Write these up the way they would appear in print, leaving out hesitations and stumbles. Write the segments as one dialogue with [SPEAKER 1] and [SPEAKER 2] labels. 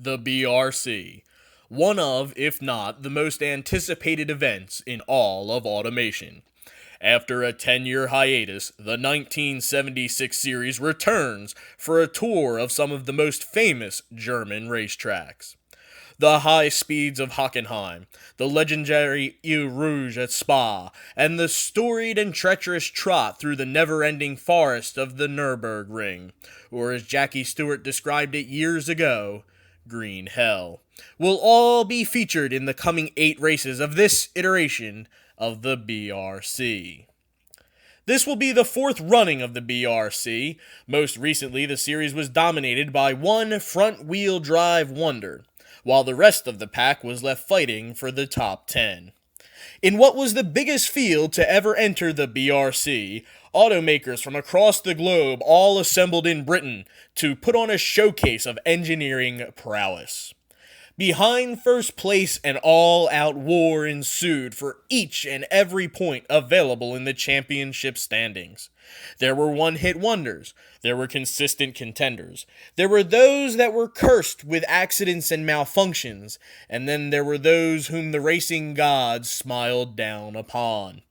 [SPEAKER 1] the BRC, one of, if not, the most anticipated events in all of automation. After a 10-year hiatus, the 1976 series returns for a tour of some of the most famous German racetracks. The high speeds of Hockenheim, the legendary Eau Rouge at Spa, and the storied and treacherous trot through the never-ending forest of the Nürburgring, or as Jackie Stewart described it years ago, Green Hell, will all be featured in the coming 8 races of this iteration of the BRC. This will be the 4th running of the BRC. Most recently, the series was dominated by one front-wheel drive wonder, while the rest of the pack was left fighting for the top 10. In what was the biggest field to ever enter the BRC, automakers from across the globe all assembled in Britain to put on a showcase of engineering prowess. Behind first place, an all-out war ensued for each and every point available in the championship standings. There were one-hit wonders. There were consistent contenders. There were those that were cursed with accidents and malfunctions. And then there were those whom the racing gods smiled down upon.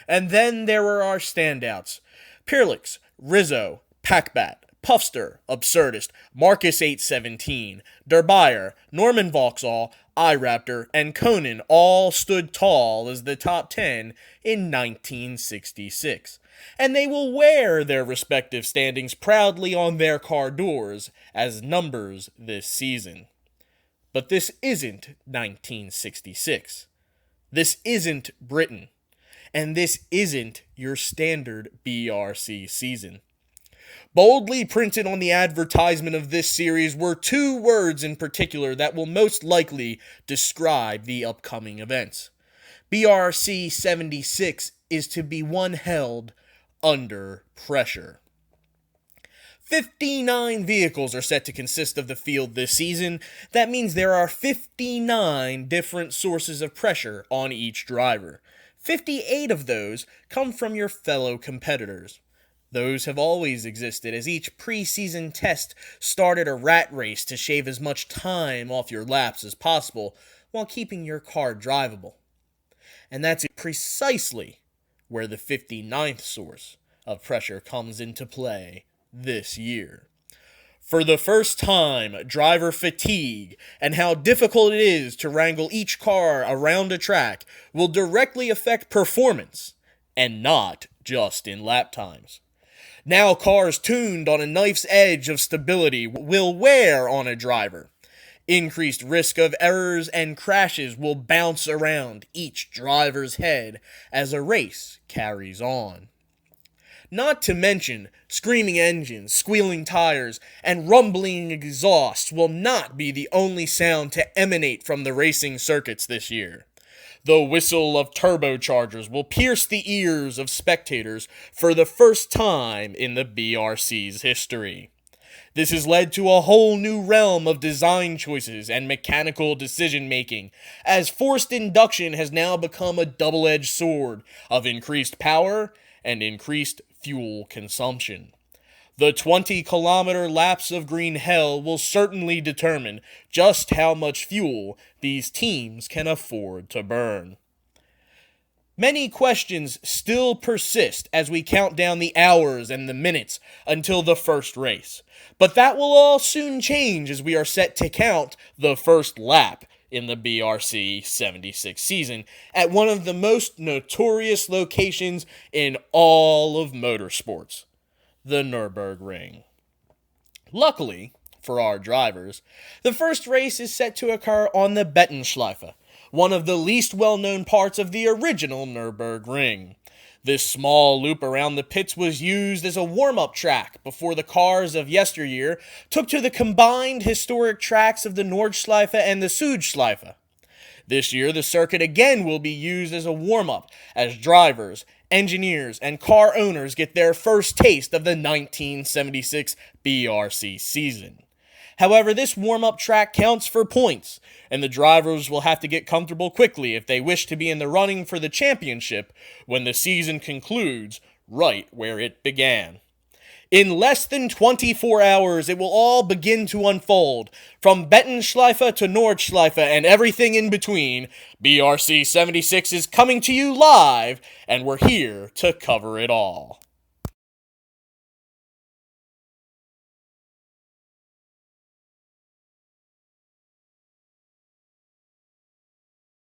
[SPEAKER 1] And then there were our standouts. Pirlix, Rizzo, Packbat, Puffster, Absurdist, Marcus 817, Der Bayer, Norman Vauxhall, iRaptor, and Conan all stood tall as the top 10 in 1966. And they will wear their respective standings proudly on their car doors as numbers this season. But this isn't 1966. This isn't Britain. And this isn't your standard BRC season. Boldly printed on the advertisement of this series were 2 words in particular that will most likely describe the upcoming events. BRC 76 is to be one held under pressure. 59 vehicles are set to consist of the field this season. That means there are 59 different sources of pressure on each driver. 58 of those come from your fellow competitors. Those have always existed, as each preseason test started a rat race to shave as much time off your laps as possible while keeping your car drivable. And that's precisely where the 59th source of pressure comes into play this year. For the first time, driver fatigue and how difficult it is to wrangle each car around a track will directly affect performance, and not just in lap times. Now cars tuned on a knife's edge of stability will wear on a driver. Increased risk of errors and crashes will bounce around each driver's head as a race carries on. Not to mention, screaming engines, squealing tires, and rumbling exhausts will not be the only sound to emanate from the racing circuits this year. The whistle of turbochargers will pierce the ears of spectators for the first time in the BRC's history. This has led to a whole new realm of design choices and mechanical decision-making, as forced induction has now become a double-edged sword of increased power and increased fuel consumption. The 20-kilometer laps of Green Hell will certainly determine just how much fuel these teams can afford to burn. Many questions still persist as we count down the hours and the minutes until the first race, but that will all soon change as we are set to count the first lap in the BRC 76 season at one of the most notorious locations in all of motorsports, the Nürburgring. Luckily, for our drivers, the first race is set to occur on the Bettenschleife, one of the least well-known parts of the original Nürburgring. This small loop around the pits was used as a warm-up track before the cars of yesteryear took to the combined historic tracks of the Nordschleife and the Südschleife. This year, the circuit again will be used as a warm-up as drivers, engineers, and car owners get their first taste of the 1976 BRC season. However, this warm-up track counts for points, and the drivers will have to get comfortable quickly if they wish to be in the running for the championship when the season concludes right where it began. In less than 24 hours, it will all begin to unfold. From Bettenschleife to Nordschleife and everything in between, BRC 76 is coming to you live, and we're here to cover it all.